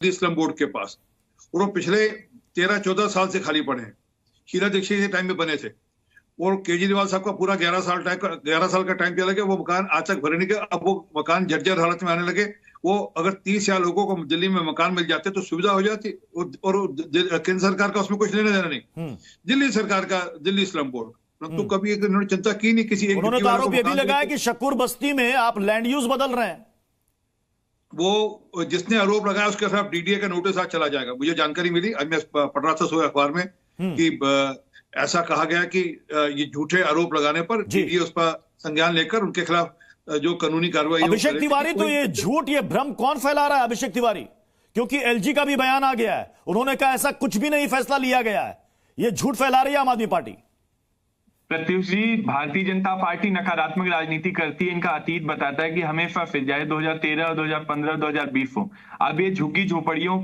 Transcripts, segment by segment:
Slum board के पास, और वो पिछले 13-14 साल से खाली पड़े हैं। शीला दीक्षित के टाइम में बने थे, और केजरीवाल साहब का पूरा 11 साल का टाइम दिया लगे, वो मकान आज तक भरे नहीं गए। अब वो मकान जर्जर हालत में आने लगे। वो अगर 30 या लोगों को दिल्ली में मकान मिल जाते तो सुविधा हो जाती, और केंद्र सरकार का उसमें कुछ लेना देना नहीं। दिल्ली सरकार का दिल्ली स्लम बोर्ड, परंतु कभी इन्होंने चिंता की नहीं किसी एक। उन्होंने तो आरोप ये भी लगाया कि शकूर बस्ती में आप लैंड यूज बदल रहे हैं। वो जिसने आरोप लगाया उसके खिलाफ डीडीए का नोटिस आज चला जाएगा। मुझे जानकारी मिली, आज मैं पढ़ रहा था सुबह अखबार में कि ऐसा कहा गया कि ये झूठे आरोप लगाने पर डीडीए उस पर संज्ञान लेकर उनके खिलाफ जो कानूनी कार्रवाई। अभिषेक तिवारी, तो ये झूठ, ये भ्रम कौन फैला रहा है? अभिषेक तिवारी, क्योंकि एलजी का भी बयान आ गया है, उन्होंने कहा ऐसा कुछ भी नहीं फैसला लिया गया है। ये झूठ फैला रही है आम आदमी पार्टी। प्रत्युष जी, भारतीय जनता पार्टी नकारात्मक राजनीति करती है। इनका अतीत बताता है कि हमेशा फिर जाए 2013, 2015, 2020 हो। अब ये झुग्गी झोपड़ियों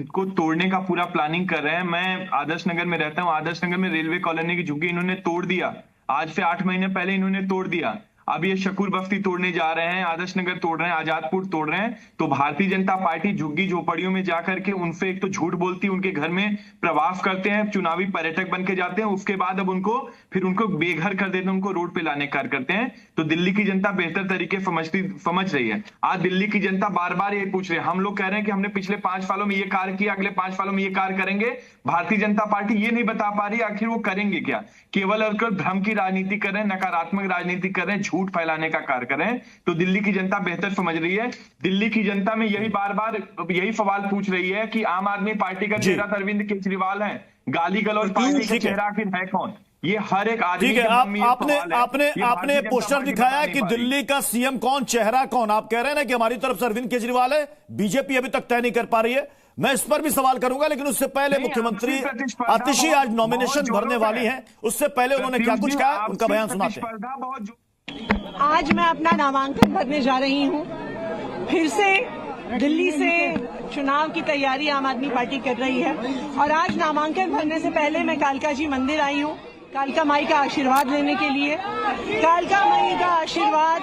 को तोड़ने का पूरा प्लानिंग कर रहे हैं। मैं आदर्श नगर में रहता हूँ। आदर्श नगर में रेलवे कॉलोनी की झुग्गी इन्होंने तोड़ दिया। आज से 8 महीने पहले इन्होंने तोड़ दिया। अब ये शकूर बस्ती तोड़ने जा रहे हैं, आदर्श नगर तोड़ रहे हैं, आजादपुर तोड़ रहे हैं। तो भारतीय जनता पार्टी झुग्गी झोपड़ियों में जाकर के उनसे एक तो झूठ बोलती है, उनके घर में प्रवास करते हैं, चुनावी पर्यटक बन के जाते हैं। उसके बाद अब उनको बेघर कर देते हैं, उनको रोड पे लाने का कार्य करते हैं। तो दिल्ली की जनता बेहतर तरीके समझ रही है। आज दिल्ली की जनता बार बार ये पूछ रही है। हम लोग कह रहे हैं कि हमने पिछले 5 सालों में ये कार्य किया, अगले 5 सालों में ये कार्य करेंगे। भारतीय जनता पार्टी ये नहीं बता पा रही आखिर वो करेंगे क्या। केवल और केवल भ्रम की राजनीति कर रहे हैं, नकारात्मक राजनीति कर रहे हैं, झूठ फैलाने का कार्य कर रहे हैं। तो दिल्ली की जनता बेहतर समझ रही है। दिल्ली की जनता में यही बार बार यही सवाल पूछ रही है कि आम आदमी पार्टी का चेहरा अरविंद केजरीवाल है, गाली गलौज पार्टी का चेहरा आखिर है कौन? ये हर एक आदमी। ठीक है, आपने पोस्टर दिखाया कि दिल्ली का सीएम कौन, चेहरा कौन। आप कह रहे हैं ना कि हमारी तरफ से अरविंद केजरीवाल है, बीजेपी अभी तक तय नहीं कर पा रही है। मैं इस पर भी सवाल करूंगा, लेकिन उससे पहले मुख्यमंत्री आतिशी आज नॉमिनेशन भरने वाली हैं। उससे पहले उन्होंने क्या कुछ कहा, उनका बयान सुनाते हैं। आज मैं अपना नामांकन भरने जा रही हूं। फिर से दिल्ली से चुनाव की तैयारी आम आदमी पार्टी कर रही है, और आज नामांकन भरने से पहले मैं कालका जी मंदिर आई हूं, कालका माई का आशीर्वाद लेने के लिए। कालका माई का आशीर्वाद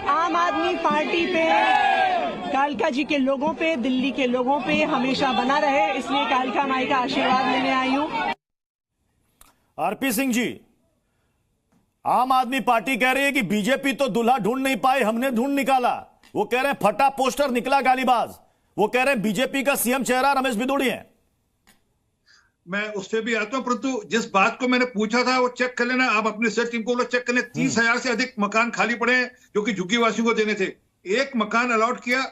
आम आदमी पार्टी पे, कालका जी के लोगों पे, दिल्ली के लोगों पे हमेशा बना रहे, इसलिए कालका माई का आशीर्वाद लेने आई हूं। आरपी सिंह जी, आम आदमी पार्टी कह रही है कि बीजेपी तो दूल्हा ढूंढ नहीं पाई, हमने ढूंढ निकाला। वो कह रहे हैं फटा पोस्टर निकला गालीबाज। वो कह रहे हैं बीजेपी का सीएम चेहरा रमेश बिदुड़ी है। मैं उससे भी आता हूं, परंतु जिस बात को मैंने पूछा था वो चेक कर लेना। आप अपने सर्च टीम को चेक कर लें। 30,000 से अधिक मकान खाली पड़े हैं जो कि झुग्गी वासियों को देने थे। एक मकान अलॉट किया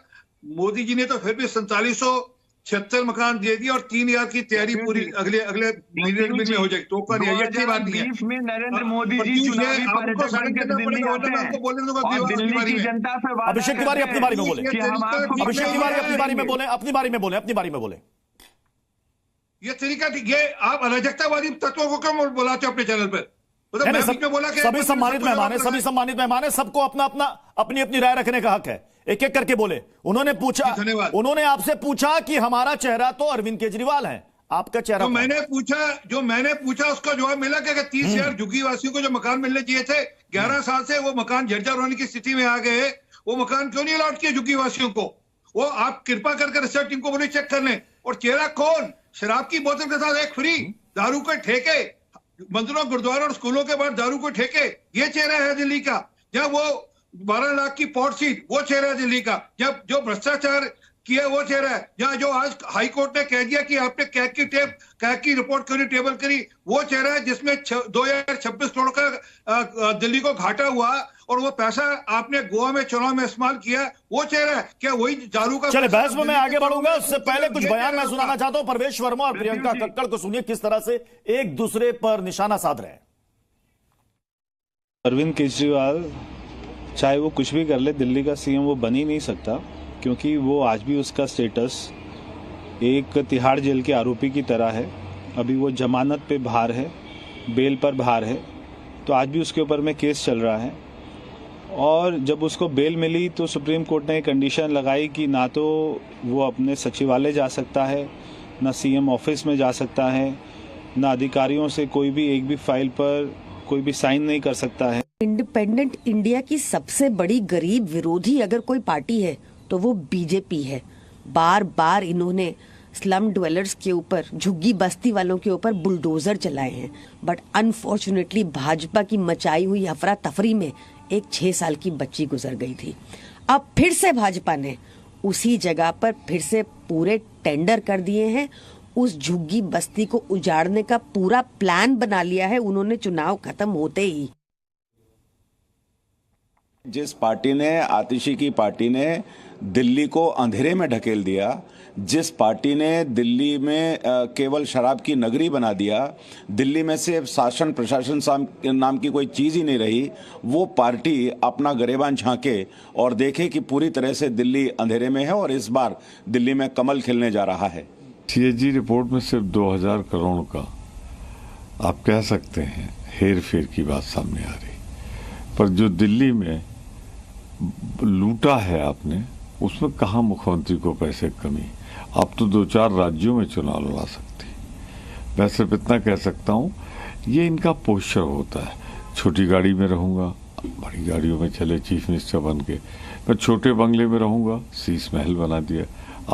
मोदी जी ने, तो फिर भी 4776 मकान दे दिया, और 3,000 की तैयारी पूरी अगले महीने में हो जाएगी। तो अच्छी बात नहीं है। नरेंद्र मोदी जी चुनावी पर्यटक बनकर दिल्ली आते हैं। अभिषेक तिवारी अपनी बारी में बोले। अभिषेक तिवारी अपनी बारी में बोले, अपनी बारी में बोले। ये तरीका, ये आप अराजकतावादी तत्वों को क्यों बुलाते हो अपने चैनल पर? सभी सम्मानित मेहमान है, सबको अपनी अपनी राय रखने का हक है। एक एक करके बोले। उन्होंने आपसे पूछा कि हमारा चेहरा तो अरविंद केजरीवाल है, आपका चेहरा जो मैंने पूछा उसका जवाब मिला कि 30,000 झुग्गी वासियों को जो मकान मिलने चाहिए थे, 11 साल से वो मकान जर्जर होने की स्थिति में आ गए। वो मकान क्यों नहीं अलॉट किए झुग्गी वासियों को? वो आप कृपा करके रिसर्च टीम को बोले चेक कर लें। और चेहरा कौन? शराब की बोतल के साथ एक फ्री, दारू के ठेके, मंदिरों, गुरुद्वारा और स्कूलों के बाद दारू के ठेके, ये चेहरा है दिल्ली का। जब वो 12 लाख की पॉट सीट, वो चेहरा है दिल्ली का। जब जो भ्रष्टाचार किया, वो चेहरा है। जहाँ जो आज हाई कोर्ट ने कह दिया कि आपने कैग की रिपोर्ट करी, टेबल करी, वो चेहरा है जिसमें 2026 करोड़ का दिल्ली को घाटा हुआ, और वो पैसा आपने गोवा में चुनाव में इस्तेमाल किया, वो चेहरा है। क्या वही दारू का? चले बहस में मैं आगे बढ़ूंगा, उससे पहले कुछ बयान मैं सुनाना चाहता हूं। परवेश वर्मा और प्रियंका कक्कड़ को सुनिए किस तरह से एक दूसरे पर निशाना साध रहे हैं। अरविंद केजरीवाल चाहे वो कुछ भी कर ले, दिल्ली का सीएम वो बन ही नहीं सकता, क्योंकि वो आज भी उसका स्टेटस एक तिहाड़ जेल के आरोपी की तरह है। अभी वो जमानत पे बाहर है, बेल पर बाहर है, तो आज भी उसके ऊपर में केस चल रहा है। और जब उसको बेल मिली तो सुप्रीम कोर्ट ने कंडीशन लगाई कि ना तो वो अपने सचिवालय जा सकता है, ना सीएम ऑफिस में जा सकता है, ना अधिकारियों से कोई भी एक भी फाइल पर कोई भी साइन नहीं कर सकता है। इंडिपेंडेंट इंडिया की सबसे बड़ी गरीब विरोधी अगर कोई पार्टी है तो वो बीजेपी है। बार बार इन्होंने स्लम ड्वेलर्स के ऊपर, झुग्गी बस्ती वालों के ऊपर बुलडोजर चलाए हैं, बट अनफॉर्चुनेटली भाजपा की मचाई हुई अफरा तफरी में एक 6 साल की बच्ची गुजर गई थी। अब फिर से भाजपा ने उसी जगह पर फिर से पूरे टेंडर कर दिए हैं, उस झुग्गी बस्ती को उजाड़ने का पूरा प्लान बना लिया है उन्होंने चुनाव खत्म होते ही। जिस पार्टी ने, आतिशी की पार्टी ने दिल्ली को अंधेरे में ढकेल दिया, जिस पार्टी ने दिल्ली में केवल शराब की नगरी बना दिया, दिल्ली में से शासन प्रशासन नाम की कोई चीज़ ही नहीं रही, वो पार्टी अपना गरेबान झांके और देखे कि पूरी तरह से दिल्ली अंधेरे में है और इस बार दिल्ली में कमल खिलने जा रहा है। सीएजी रिपोर्ट में सिर्फ 2000 करोड़ का आप कह सकते हैं हेर फेर की बात सामने आ रही, पर जो दिल्ली में लूटा है आपने, उसमें कहाँ मुख्यमंत्री को पैसे की कमी। आप तो 2-4 राज्यों में चुनाव लड़ा सकती। मैं सिर्फ इतना कह सकता हूँ, ये इनका पोस्चर होता है, छोटी गाड़ी में रहूँगा, बड़ी गाड़ियों में चले चीफ मिनिस्टर बन के, मैं छोटे बंगले में रहूँगा, शीश महल बना दिया।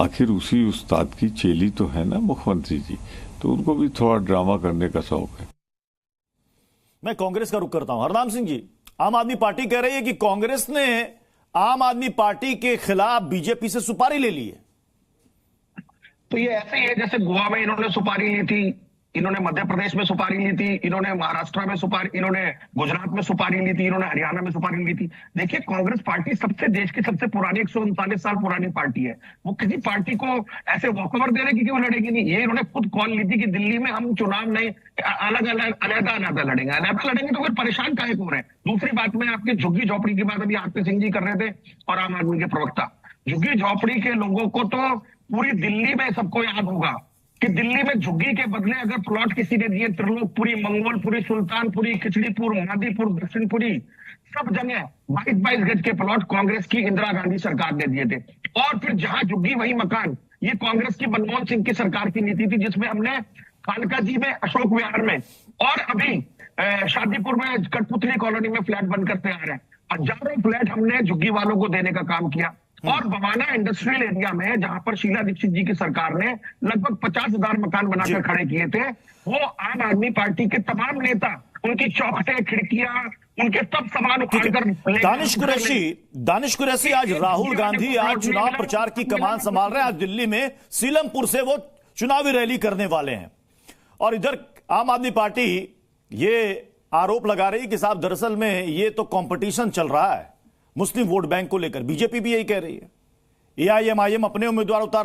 आखिर उसी उस्ताद की चेली तो है ना मुख्यमंत्री जी, तो उनको भी थोड़ा ड्रामा करने का शौक है। मैं कांग्रेस का रुख करता हूं। हरनाम सिंह जी, आम आदमी पार्टी कह रही है कि कांग्रेस ने आम आदमी पार्टी के खिलाफ बीजेपी से सुपारी ले ली है। तो ये ऐसे ही है जैसे गोवा में इन्होंने सुपारी ली थी, इन्होंने मध्य प्रदेश में सुपारी ली थी, इन्होंने महाराष्ट्र में सुपारी, इन्होंने गुजरात में सुपारी ली थी, इन्होंने हरियाणा में सुपारी ली थी। देखिए, कांग्रेस पार्टी देश की सबसे पुरानी 139 साल पुरानी पार्टी है। वो किसी पार्टी को ऐसे वॉकओवर देने की क्यों लड़ेगी नहीं। ये इन्होंने खुद कॉल ली थी कि दिल्ली में हम चुनाव नहीं अलग-अलग लड़ेंगे, तो फिर परेशान काहे को हो रहे हैं। दूसरी बात में आपकी झुग्गी झोपड़ी की बात अभी आरपी सिंह जी कर रहे थे और आम आदमी के प्रवक्ता। झुग्गी झोपड़ी के लोगों को तो पूरी दिल्ली में सबको याद होगा कि दिल्ली में झुग्गी के बदले अगर प्लॉट किसी ने दिए, त्रिलोकपुरी, मंगोलपुरी, सुल्तानपुरी, खिचड़ीपुर, मादीपुर, दक्षिणपुरी, सब जगह 22-22 गज के प्लॉट कांग्रेस की इंदिरा गांधी सरकार ने दिए थे। और फिर जहां झुग्गी वही मकान, ये कांग्रेस की मनमोहन सिंह की सरकार की नीति थी, जिसमें हमने कालका जी में, अशोक विहार में और अभी शादीपुर में कठपुतली कॉलोनी में फ्लैट बनकर तैयार है। हजारों फ्लैट हमने झुग्गी वालों को देने का काम किया। और बवाना इंडस्ट्रियल एरिया में जहां पर शीला दीक्षित जी की सरकार ने लगभग 50,000 मकान बनाकर खड़े किए थे, वो आम आदमी पार्टी के तमाम नेता, उनकी चौखटें, खिड़कियां, उनके सब सामान उखाड़कर। दानिश कुरैशी आज राहुल गांधी आज चुनाव प्रचार की कमान संभाल रहे हैं। आज दिल्ली में सीलमपुर से वो चुनावी रैली करने वाले हैं और इधर आम आदमी पार्टी ये आरोप लगा रही है कि साहब दरअसल में ये तो कंपटीशन चल रहा है मुस्लिम वोट बैंक को लेकर। बीजेपी भी यही कह रही है, एआईएमआईएम अपने उम्मीदवार उतार